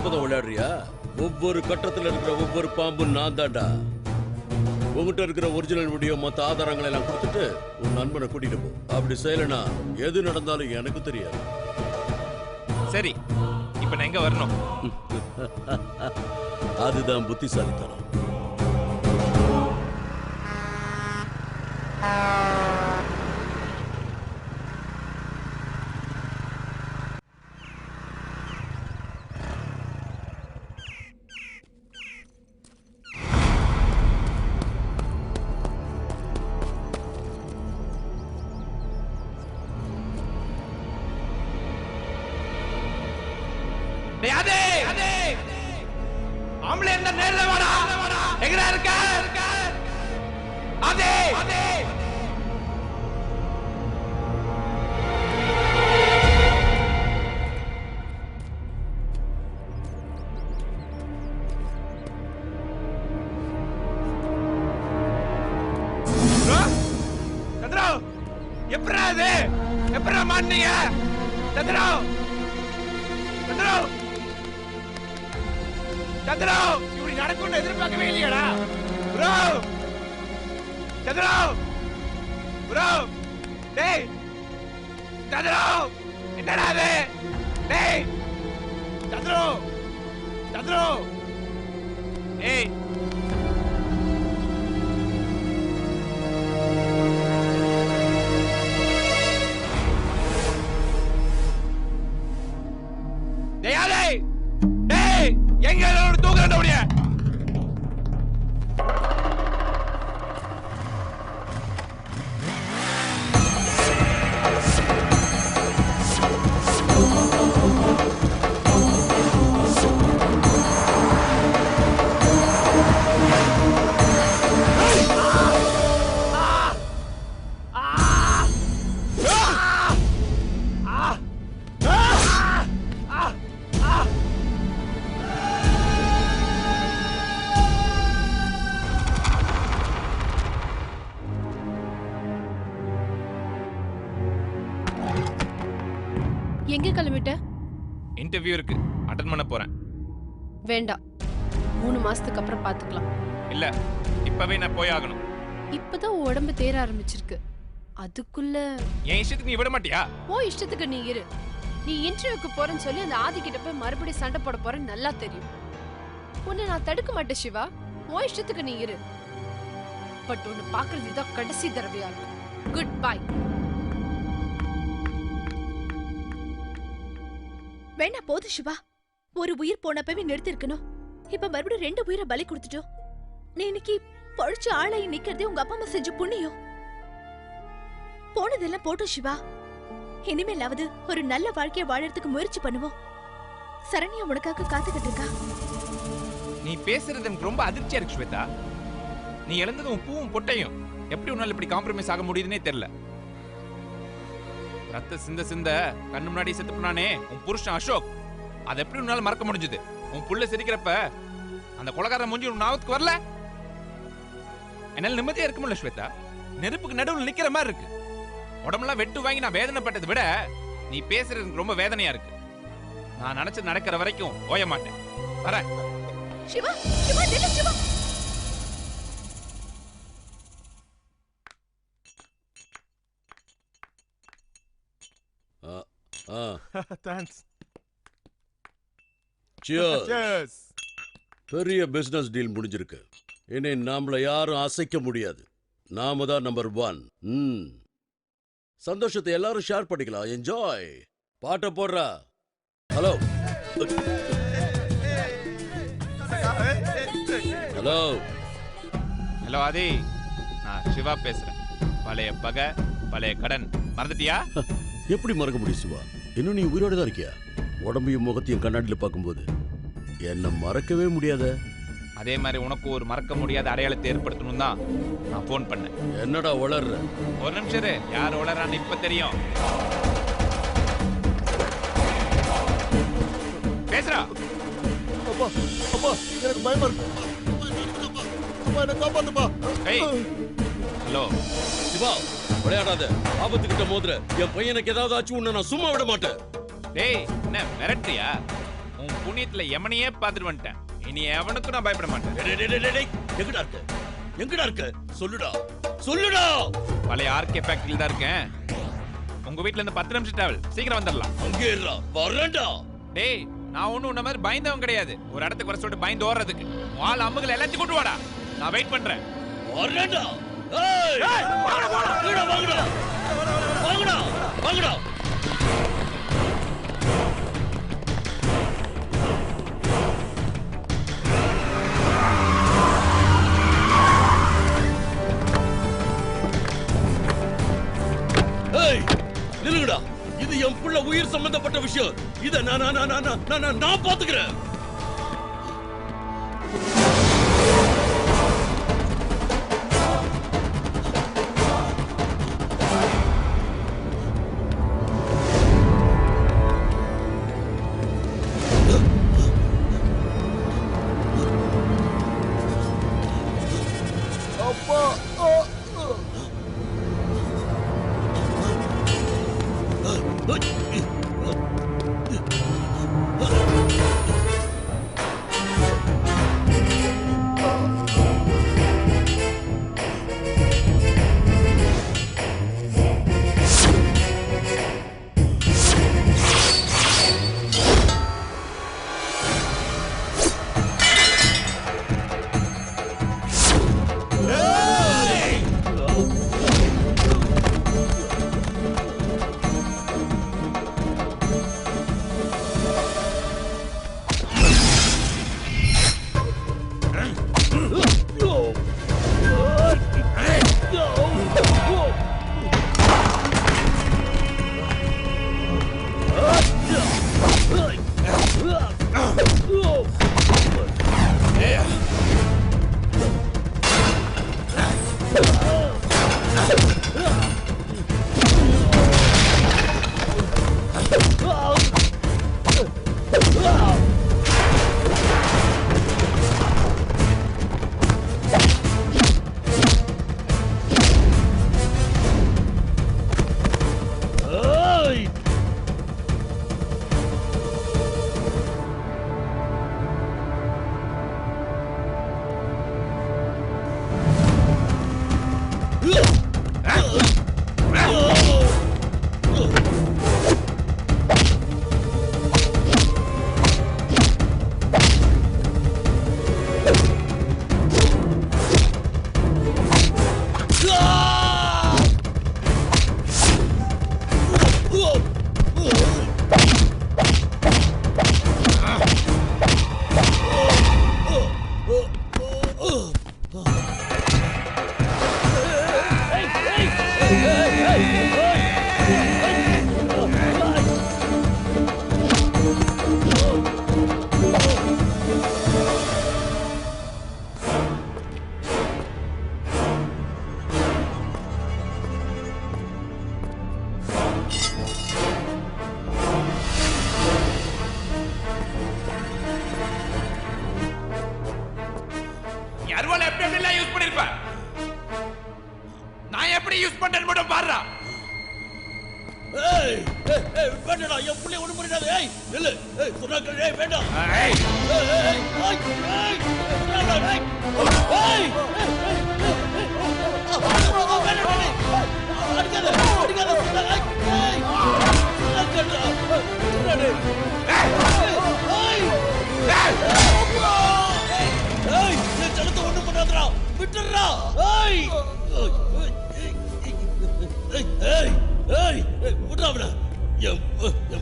ஜனபதம் விளையாடுறியா? ஒவ்வொரு கட்டத்துல இருக்கிற ஒவ்வொரு பாம்பும் நான் தான்டா. உங்ககிட்ட இருக்கிற ஒரிஜினல் வீடியோ மொத்த ஆதாரங்களை எல்லாம் கொடுத்துட்டு உன் நண்பனை கூட்டிட்டு போ. அப்படி செய்யலனா எது நடந்தாலும் எனக்கு தெரியாது. சரி, இப்ப நான் எங்க வரணும்? அதுதான் புத்திசாலித்தனம். ஆம்பளை என்ன நேர்ல வாடா, எங்கடா இருக்க? அதே சந்திரா, எப்படா இது? எப்படா மாட்டீங்க? சந்திரா, சந்திரா, சந்திரா, இப்படி நடக்கும்னு எதிர்பார்க்கவே இல்லையாடா? ப்ரோ, சந்திரா, ப்ரோ, டேய், சந்திரா, என்னடா இது? டேய், சந்திரா, சந்திரா, டேய், டேய், டேய், எங்க ஒரு தூக்குறடா உடைய? எங்க கிளம்பிட்ட? இன்டர்வியூ இருக்கு, அட்டெண்ட் பண்ண போறேன். வேண்டாம், 3 மாசத்துக்கு அப்புறம் பாத்துக்கலாம். இல்ல, இப்பவே நான் போய் ஆகணும். இப்பதான் உடம்பு தேர ஆரம்பிச்சிருக்கு, அதுக்குள்ள என் இஷ்டத்துக்கு நீ விட மாட்டியா? ஓ இஷ்டத்துக்கு நீ இரு. நீ இன்டர்வியூக்கு போறேன்னு சொல்லி அந்த ஆதி கிட்ட போய் மறுபடியும் சண்டை போட போறேன்னு நல்லா தெரியும். உன்னை நான் தடுக்க மாட்டேன் சிவா, ஓ இஷ்டத்துக்கு நீ இரு. பட் உன்னை பாக்குறது இதான் கடைசி தடவையா இருக்கும். Good bye. வேணா போது சிவா, ஒரு உயிர் போனப்பவே நிறுத்தி இருக்கணும். இப்ப மறுபடியும் 2 உயிரை பலி கொடுத்துட்டோம். நீ இன்னைக்கு பழிச்சு ஆளாயி நிக்கிறதே உங்க அப்பா அம்மா செஞ்ச புண்ணியம். போனதெல்லாம் போட்டோம் சிவா, இனிமேலாவது ஒரு நல்ல வாழ்க்கையை வாழறதுக்கு முயற்சி பண்ணுவோம். சரண்யா உனக்காக காத்துக்கிட்டு இருக்கா. நீ பேசுறது எனக்கு ரொம்ப அதிர்ச்சியா இருக்கு ஸ்வேதா. நீ இழந்தது உன் பூவும் பொட்டையும். எப்படி உன்னால இப்படி காம்ப்ரமைஸ் ஆக முடியுதுன்னே தெரியல. ரத்த சிந்த சிந்த கண்ணு முன்னாடி செத்து போனானே உன் புருஷன் அசோக், அதை எப்படி உன்னால மறக்க முடிஞ்சது? உன் புள்ள சிரிக்கிறப்ப அந்த கொலைகாரன் மூஞ்சி உன் ஞாபகத்துக்கு வரல? என்னால நிம்மதியா இருக்க முடியல ஸ்வேதா. நெருப்புக்கு நடுவில் நிக்கிற மாதிரி இருக்கு. உடம்பெல்லாம் வெட்டு வாங்கி நான் வேதனைப்பட்டதை விட நீ பேசுறது எனக்கு ரொம்ப வேதனையா இருக்கு. நான் நினைச்சது நடக்கிற வரைக்கும் ஓய மாட்டேன். வரேன். சிவா, சிவா, நில்லு சிவா. Thanks. Cheers. பெரிய பிசினஸ் டீல் முடிஞ்சிருக்கு. இனி நாமள யாரும் அசைக்க முடியாது. நாம தான் நம்பர் 1. சந்தோஷத்தை எல்லாரும் ஷேர் பண்ணிக்கலாம். என்ஜாய். பாட்ட போடுறா. ஹலோ ஹலோ ஹலோ ஆதி, நான் சிவா பேசுறேன். பழைய பகை, பழைய கடன் மறந்துட்டியா? எப்படி மறக்க முடியும் சிவா? இன்னும் நீ உயிரோட தான் இருக்கியா? உடம்பையும் முகத்தையும் கண்ணாடியில பார்க்கும்போது என்ன மறக்கவே முடியாத. அதே மாதிரி உனக்கு ஒரு மறக்க முடியாத அடையாளத்தை ஏற்படுத்தணும் தான் நான் போன் பண்ணேன். என்னடா உளர்ற? ஒரு நிமிஷம் இரு. யார் உளறான்னு இப்ப தெரியும். பேசுறா. அப்பா, அப்பா, எனக்கு பயமா இருக்கு. அப்பா, என்ன காப்பாத்துப்பா. ஏய், ஹலோ சிவா, விளையாடாத. ஆபத்துக்கிட்ட மோதுற. என் பையனுக்கு ஏதாவது ஆச்சு உன்னை நான் சும்மா விட மாட்டேன். டேய், என்ன மிரட்டியா? உன் புண்ணியத்துல எமனையே பார்த்துட்டு வந்துட்டேன். இனி எவனுக்கும் நான் பயப்பட மாட்டேன். எங்கடா இருக்க? எங்கடா இருக்க? சொல்லுடா, சொல்லுடா. பழைய ஆர்கே ஃபேக்டரியில தான் இருக்கேன். உங்க வீட்ல இருந்து 10 நிமிஷம் டிராவல், சீக்கிரம் வந்துடலாம். அங்கே இருடா, வரேன்டா. டேய், நான் ஒண்ணும் உன்ன மாதிரி பயந்தவன் கிடையாது. ஒரு இடத்துக்கு வர சொல்லிட்டு பயந்து ஓடுறதுக்கு. வாள் அம்புகள் எல்லாத்தையும் கொண்டு வாடா, நான் வெயிட் பண்றேன். வரேன்டா. ஏய், வாங்கடா, வாங்கடா, வாங்கடா, வாங்கடா, வாங்கடா. நில்லுங்கடா, இது என் புள்ள உயிர் சம்பந்தப்பட்ட விஷயம். இத நான் பாத்துக்கிறேன். அப்பா அருவாளை எப்படி எப்படிலாம் யூஸ் பண்ணிருப்பேன். நான் எப்படி யூஸ் பண்றேன்னு மட்டும் பாருடா. ஏய் ஏய் வேண்டடா, என் புள்ளை ஒண்ணு பண்ணிடாத. ஏய் நில்லு. ஏய் சொன்னாக்க ஏய் வேண்டாம். ஏய் ஏய் ஏய் ஏய் வேண்டாம். ஏய் ஏய் அடிக்காத அடிக்காத சொன்னாங்க. ஏய் சொன்னாக்கடா சொன்னானே. ஏய் ஏய் ஏய் ஜனத்தை ஒண்ணு பண்ணாதடா, விட்டுறா. ஏய் ஏய் ஏய் விட்றாவடா. என்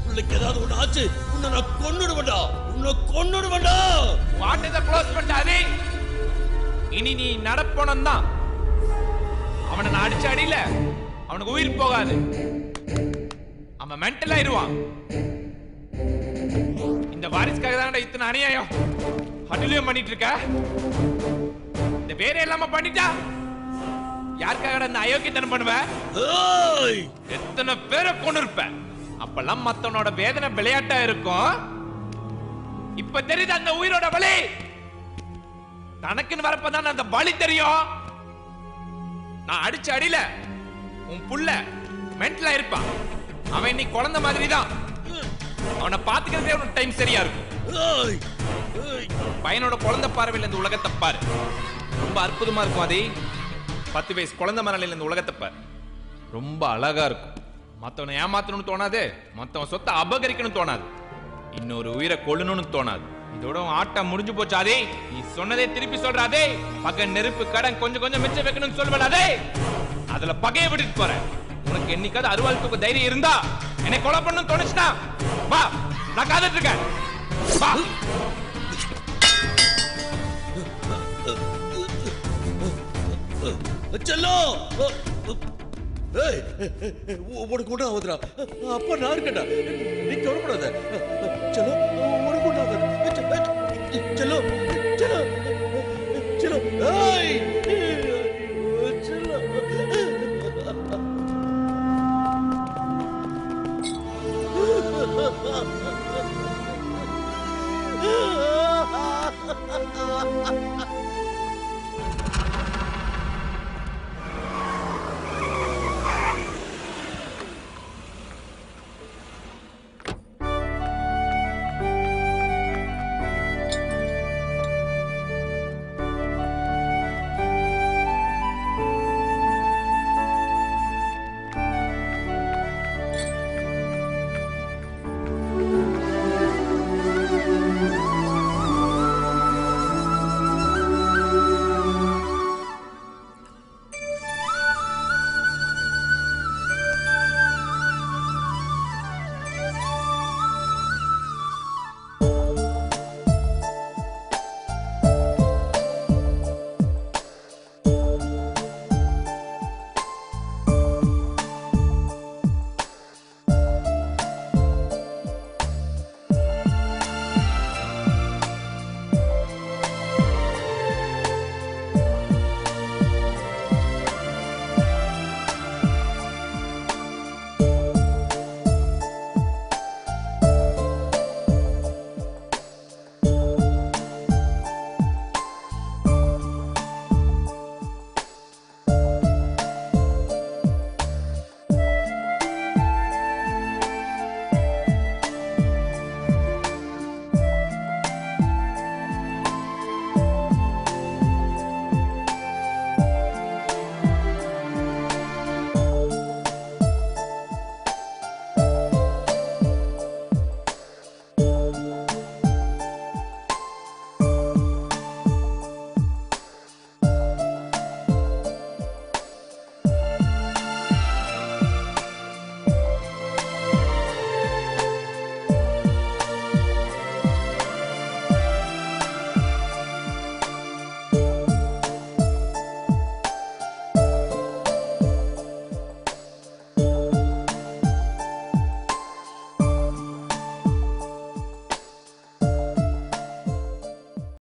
பிள்ளைக்கு ஏதாவது ஒண்ணு ஆச்சு, உன்னை நான் கொன்னுடுவேன்டா, உன்னை கொன்னுடுவேன்டா. வாட் இஸ் க்ளோஸ் பண்ணாதே. இனி நீ நடப்போனம் தான். அவனை நான் அடிச்ச அடியில அவனுக்கு உயிர் போகாது. அவன் மென்டல் ஆயிடுவான். இந்த வாரிசுக்காக தான் இத்தனை அநியாயம் அடிலையும் பண்ணிட்டு இருக்க. இந்த வேற இல்லாம பண்ணிட்டா யாருக்காக இந்த அயோக்கியத்தனம் பண்ணுவ? எத்தனை பேரை கொண்டு இருப்ப. அப்பெல்லாம் மத்தவனோட வேதனை விளையாட்டா இருக்கும். இப்ப தெரியுது அந்த உயிரோட வலி. தனக்குன்னு வரப்பதான் அந்த வலி தெரியும். நான் அடிச்ச அடியில உன் புள்ள மென்டலா இருப்பான். அவன் இன்னைக்கு குழந்தை மாதிரி தான். அவனை பாத்துக்கிறதே ஒரு டைம் சரியா இருக்கும். ஏய், ஏய். பையனோட குழந்தை பார்வையில் இந்த உலகத்தை பாரு. ரொம்ப அற்புதமா இருக்கும். அதே 10 வயசு குழந்தை மரலையில் இந்த உலகத்தை பாரு. ரொம்ப அழகா இருக்கும். மத்தவனை ஏமாத்தணும்னு தோணாது, மத்தவன் சொத்தை அபகரிக்கணும்னு தோணாது, இன்னொரு உயிரை கொல்லணும்னு தோணாது. இதோட ஆட்டம் முடிஞ்சு போச்சு. அதே நீ சொன்னதே திருப்பி சொல்றாதே. பகை நெருப்பு கடன் கொஞ்சம் கொஞ்சம் மிச்சம் வைக்கணும்னு சொல்வதே. அதுல பகையை விட்டுட்டு போற. உனக்கு என்னைக்காவது அருவாள் தூக்க தைரியம் இருந்தா என்னை கொலை பண்ணணும்னு தோணுச்சுனா வா, நான் காத்துட்டு இருக்கேன். வா. செல்லோ, ஏய், உனக்கு ஒன்றும் ஆகுதுடா. அப்பா நான் இருக்கேன்டா, நீ கவலைப்படாத. செல்லோ, உனக்கு ஒன்றும் ஆகுது. செல்லோ, செல்லோ, செல்லோ, ஏய், செல்லோ.